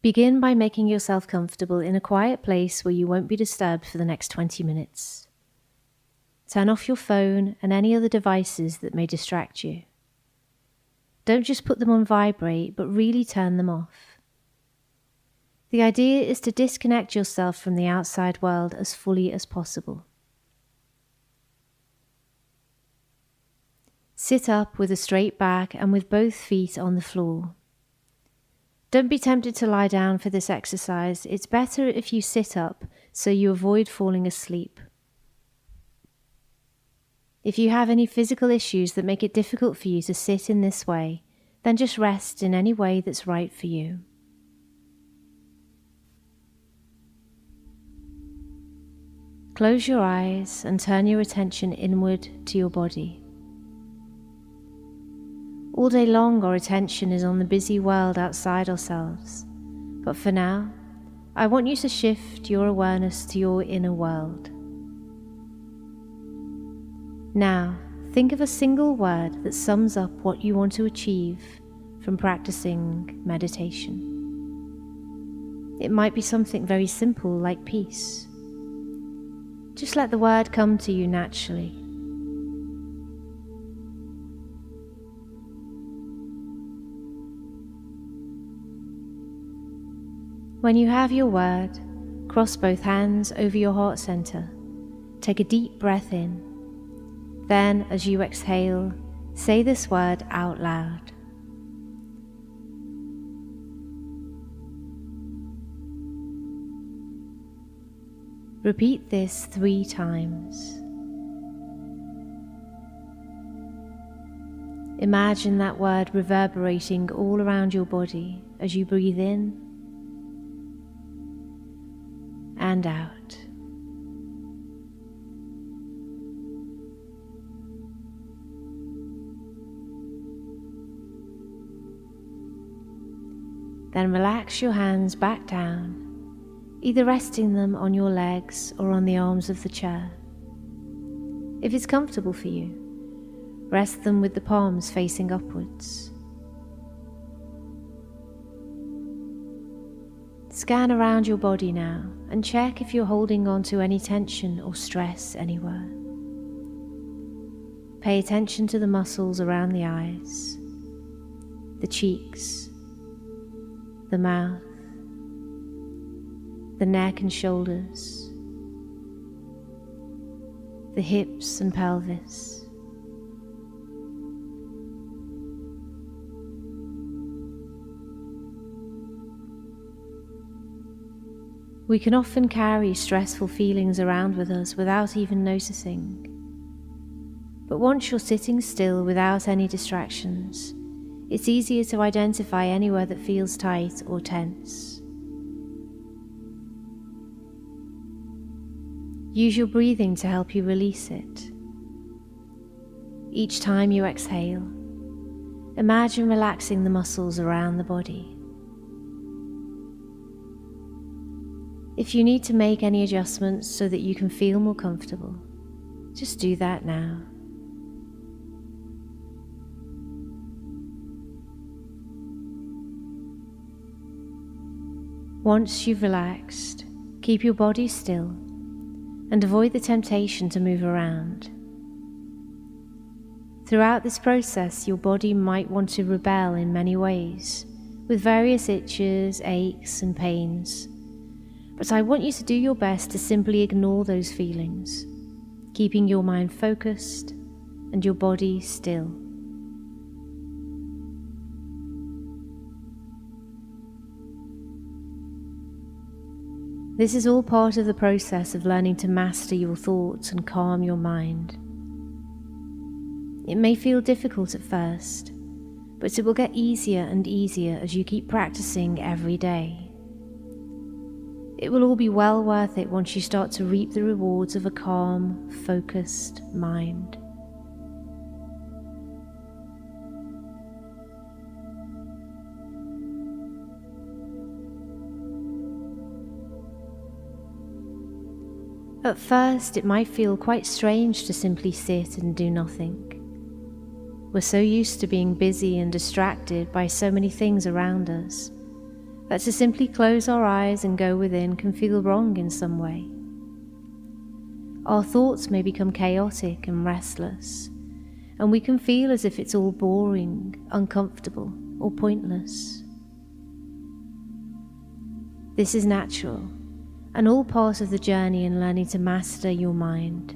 Begin by making yourself comfortable in a quiet place where you won't be disturbed for the next 20 minutes. Turn off your phone and any other devices that may distract you. Don't just put them on vibrate, but really turn them off. The idea is to disconnect yourself from the outside world as fully as possible. Sit up with a straight back and with both feet on the floor. Don't be tempted to lie down for this exercise. It's better if you sit up so you avoid falling asleep. If you have any physical issues that make it difficult for you to sit in this way, then just rest in any way that's right for you. Close your eyes and turn your attention inward to your body. All day long, our attention is on the busy world outside ourselves. But for now, I want you to shift your awareness to your inner world. Now, think of a single word that sums up what you want to achieve from practicing meditation. It might be something very simple like peace. Just let the word come to you naturally. When you have your word, cross both hands over your heart center. Take a deep breath in. Then, as you exhale, say this word out loud. Repeat this 3 times. Imagine that word reverberating all around your body as you breathe in and out. Then relax your hands back down, either resting them on your legs or on the arms of the chair. If it's comfortable for you, rest them with the palms facing upwards. Scan around your body now and check if you're holding on to any tension or stress anywhere. Pay attention to the muscles around the eyes, the cheeks, the mouth, the neck and shoulders, the hips and pelvis. We can often carry stressful feelings around with us without even noticing. But once you're sitting still without any distractions, it's easier to identify anywhere that feels tight or tense. Use your breathing to help you release it. Each time you exhale, imagine relaxing the muscles around the body. If you need to make any adjustments so that you can feel more comfortable, just do that now. Once you've relaxed, keep your body still and avoid the temptation to move around. Throughout this process, your body might want to rebel in many ways, with various itches, aches, and pains. But I want you to do your best to simply ignore those feelings, keeping your mind focused and your body still. This is all part of the process of learning to master your thoughts and calm your mind. It may feel difficult at first, but it will get easier and easier as you keep practicing every day. It will all be well worth it once you start to reap the rewards of a calm, focused mind. At first, it might feel quite strange to simply sit and do nothing. We're so used to being busy and distracted by so many things around us. that to simply close our eyes and go within can feel wrong in some way. Our thoughts may become chaotic and restless, and we can feel as if it's all boring, uncomfortable, or pointless. This is natural, and all part of the journey in learning to master your mind.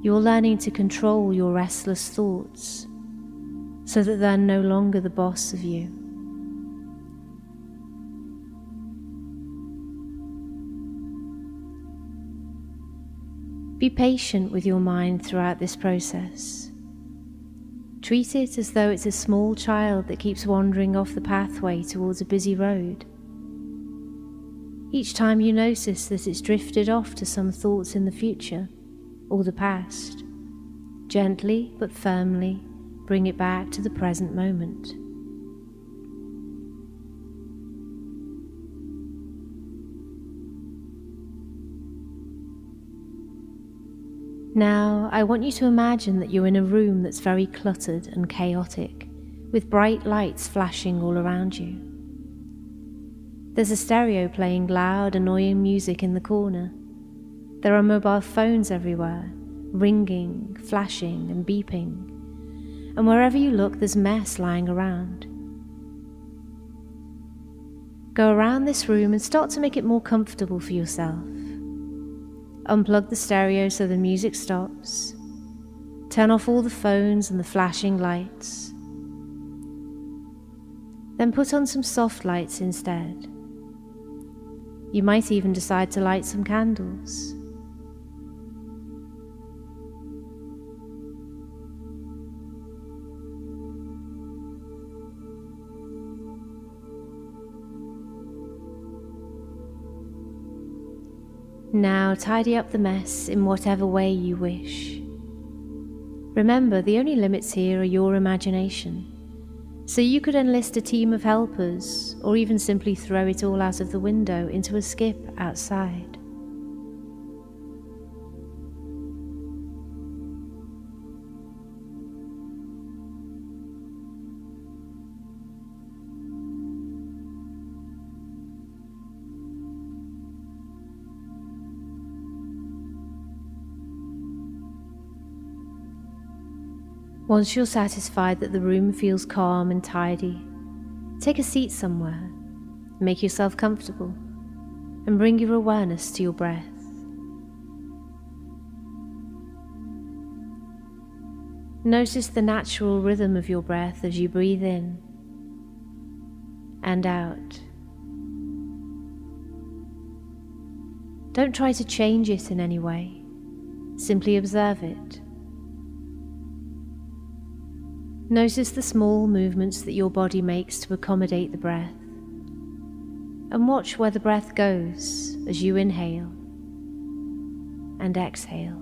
You're learning to control your restless thoughts so that they're no longer the boss of you. Be patient with your mind throughout this process. Treat it as though it's a small child that keeps wandering off the pathway towards a busy road. Each time you notice that it's drifted off to some thoughts in the future or the past, gently but firmly bring it back to the present moment. Now, I want you to imagine that you're in a room that's very cluttered and chaotic, with bright lights flashing all around you. There's a stereo playing loud, annoying music in the corner. There are mobile phones everywhere, ringing, flashing, and beeping. And wherever you look, there's mess lying around. Go around this room and start to make it more comfortable for yourself. Unplug the stereo so the music stops. Turn off all the phones and the flashing lights. Then put on some soft lights instead. You might even decide to light some candles. Now tidy up the mess in whatever way you wish. Remember, the only limits here are your imagination, so you could enlist a team of helpers or even simply throw it all out of the window into a skip outside. Once you're satisfied that the room feels calm and tidy, take a seat somewhere, make yourself comfortable, and bring your awareness to your breath. Notice the natural rhythm of your breath as you breathe in and out. Don't try to change it in any way, simply observe it. Notice the small movements that your body makes to accommodate the breath, and watch where the breath goes as you inhale and exhale.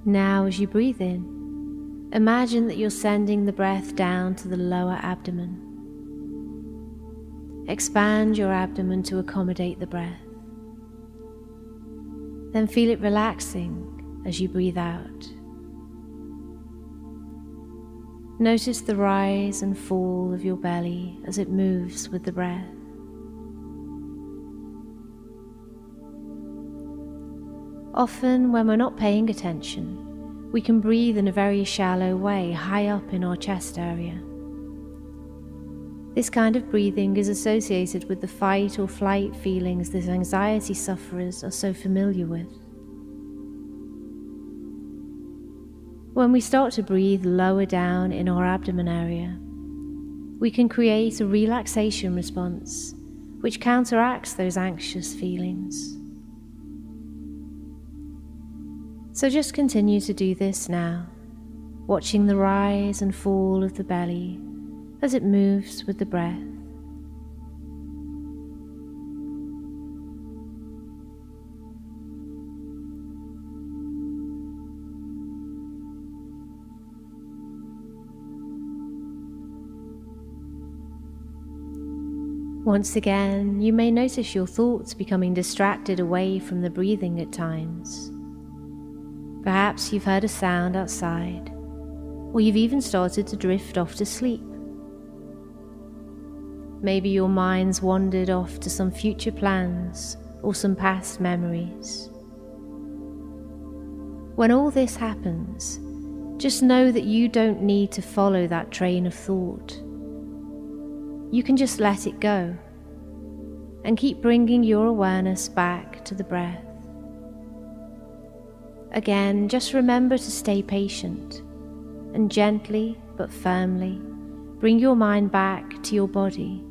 Now, as you breathe in, imagine that you're sending the breath down to the lower abdomen. Expand your abdomen to accommodate the breath. Then feel it relaxing as you breathe out. Notice the rise and fall of your belly as it moves with the breath. Often, when we're not paying attention, we can breathe in a very shallow way, high up in our chest area. This kind of breathing is associated with the fight or flight feelings that anxiety sufferers are so familiar with. When we start to breathe lower down in our abdomen area, we can create a relaxation response which counteracts those anxious feelings. So just continue to do this now, watching the rise and fall of the belly as it moves with the breath. Once again, you may notice your thoughts becoming distracted away from the breathing at times. Perhaps you've heard a sound outside, or you've even started to drift off to sleep. Maybe your mind's wandered off to some future plans or some past memories. When all this happens, just know that you don't need to follow that train of thought. You can just let it go and keep bringing your awareness back to the breath. Again, just remember to stay patient and gently but firmly bring your mind back to your body,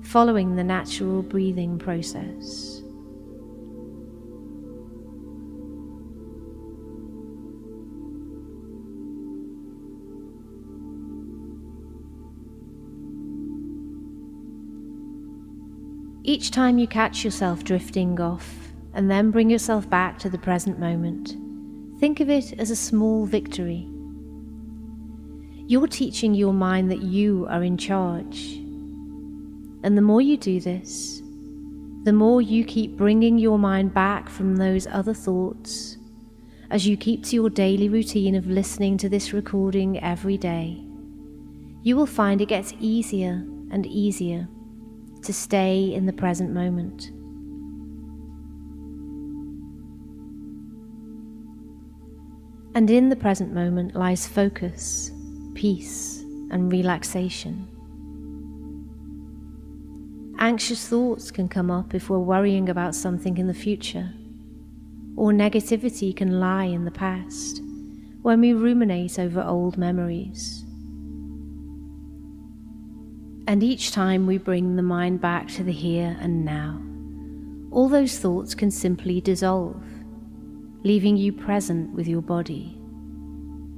following the natural breathing process. Each time you catch yourself drifting off and then bring yourself back to the present moment, think of it as a small victory. You're teaching your mind that you are in charge. And the more you do this, the more you keep bringing your mind back from those other thoughts, as you keep to your daily routine of listening to this recording every day, you will find it gets easier and easier to stay in the present moment. And in the present moment lies focus, peace, and relaxation. Anxious thoughts can come up if we're worrying about something in the future, or negativity can lie in the past when we ruminate over old memories. And each time we bring the mind back to the here and now, all those thoughts can simply dissolve, leaving you present with your body,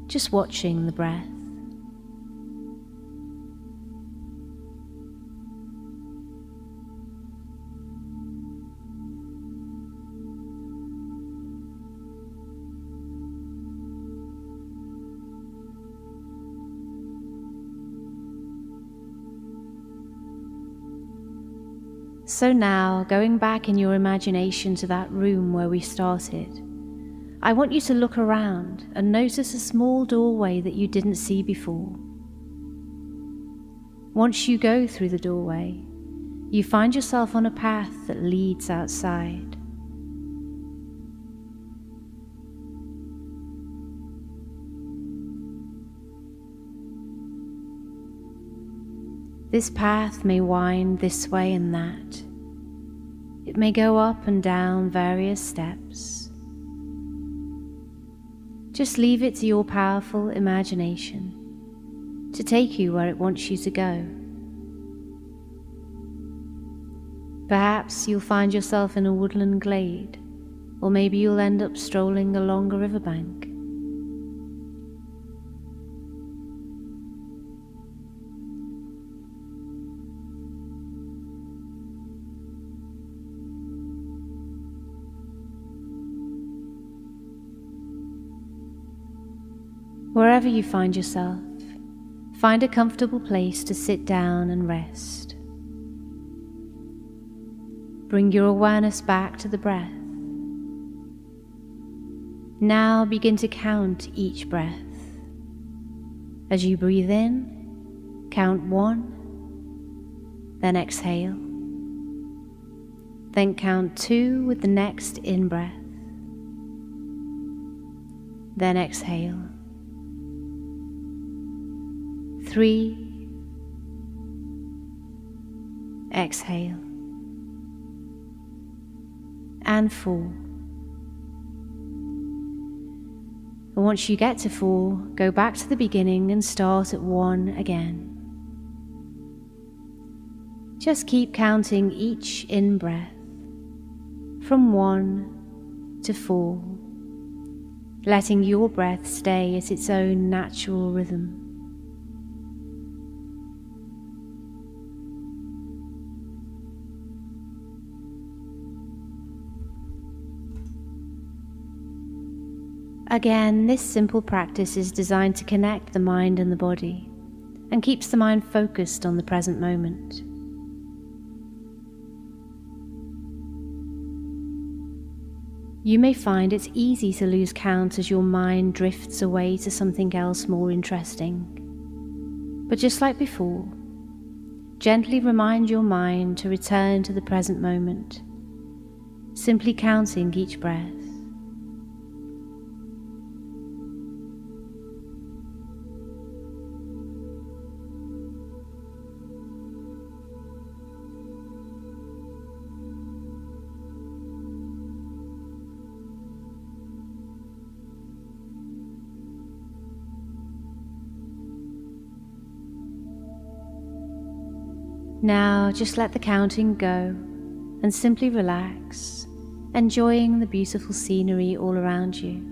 just watching the breath. So now, going back in your imagination to that room where we started, I want you to look around and notice a small doorway that you didn't see before. Once you go through the doorway, you find yourself on a path that leads outside. This path may wind this way and that. It may go up and down various steps. Just leave it to your powerful imagination to take you where it wants you to go. Perhaps you'll find yourself in a woodland glade, or maybe you'll end up strolling along a riverbank. Wherever you find yourself, find a comfortable place to sit down and rest. Bring your awareness back to the breath. Now begin to count each breath. As you breathe in, count 1, then exhale. Then count 2 with the next in-breath. Then exhale. 3, exhale, and 4. And once you get to 4, go back to the beginning and start at 1 again. Just keep counting each in-breath from 1 to 4, letting your breath stay at its own natural rhythm. Again, this simple practice is designed to connect the mind and the body, and keeps the mind focused on the present moment. You may find it's easy to lose count as your mind drifts away to something else more interesting. But just like before, gently remind your mind to return to the present moment, simply counting each breath. Now just let the counting go and simply relax, enjoying the beautiful scenery all around you.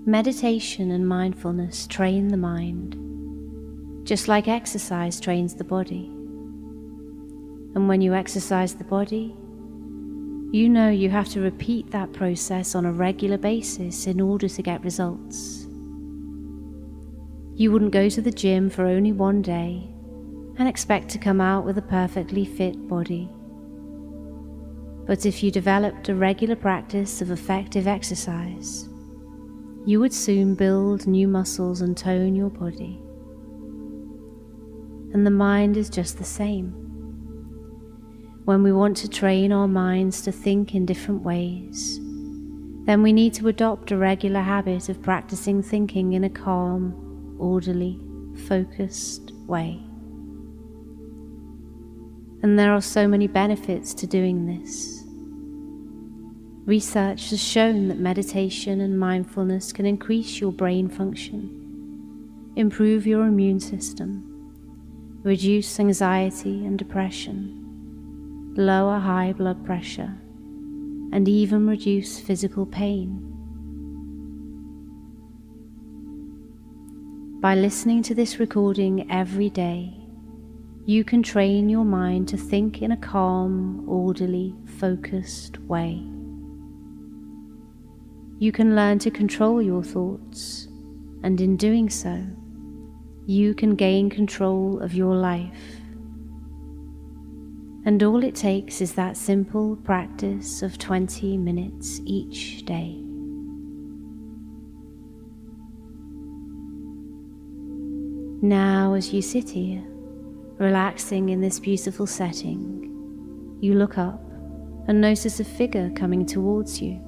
Meditation and mindfulness train the mind, just like exercise trains the body. And when you exercise the body, you know you have to repeat that process on a regular basis in order to get results. You wouldn't go to the gym for only one day and expect to come out with a perfectly fit body. But if you developed a regular practice of effective exercise, you would soon build new muscles and tone your body. And the mind is just the same. When we want to train our minds to think in different ways, then we need to adopt a regular habit of practicing thinking in a calm, orderly, focused way. And there are so many benefits to doing this. Research has shown that meditation and mindfulness can increase your brain function, improve your immune system, reduce anxiety and depression, lower high blood pressure, and even reduce physical pain. By listening to this recording every day, you can train your mind to think in a calm, orderly, focused way. You can learn to control your thoughts, and in doing so, you can gain control of your life. And all it takes is that simple practice of 20 minutes each day. Now, as you sit here, relaxing in this beautiful setting, you look up and notice a figure coming towards you.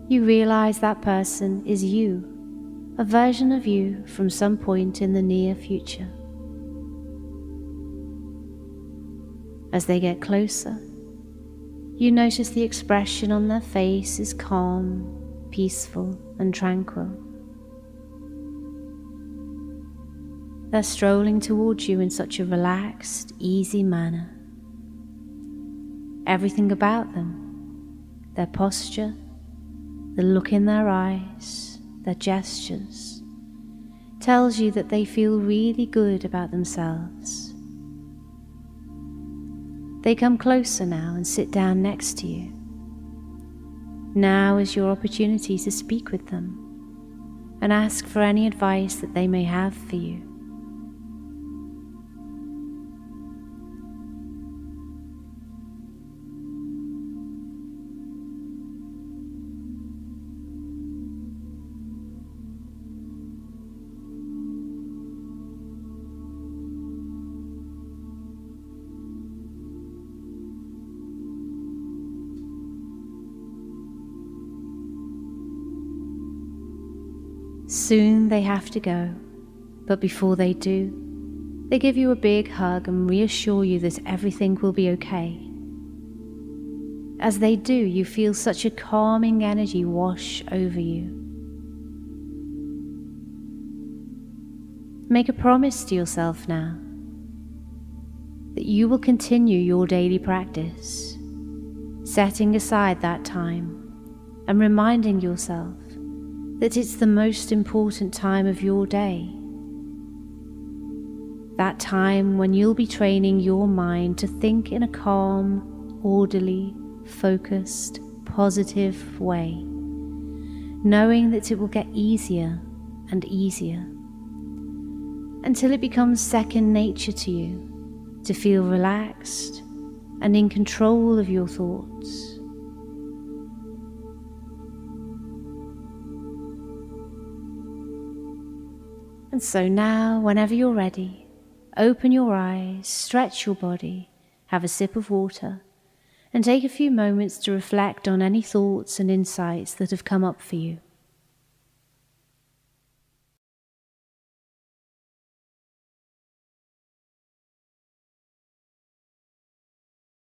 You realize that person is you, a version of you from some point in the near future. As they get closer, you notice the expression on their face is calm, peaceful, and tranquil. They're strolling towards you in such a relaxed, easy manner. Everything about them, their posture, the look in their eyes, their gestures, tells you that they feel really good about themselves. They come closer now and sit down next to you. Now is your opportunity to speak with them and ask for any advice that they may have for you. Soon they have to go, but before they do, they give you a big hug and reassure you that everything will be okay. As they do, you feel such a calming energy wash over you. Make a promise to yourself now that you will continue your daily practice, setting aside that time and reminding yourself that it's the most important time of your day. That time when you'll be training your mind to think in a calm, orderly, focused, positive way, knowing that it will get easier and easier until it becomes second nature to you to feel relaxed, and in control of your thoughts. And so now, whenever you're ready, open your eyes, stretch your body, have a sip of water, and take a few moments to reflect on any thoughts and insights that have come up for you.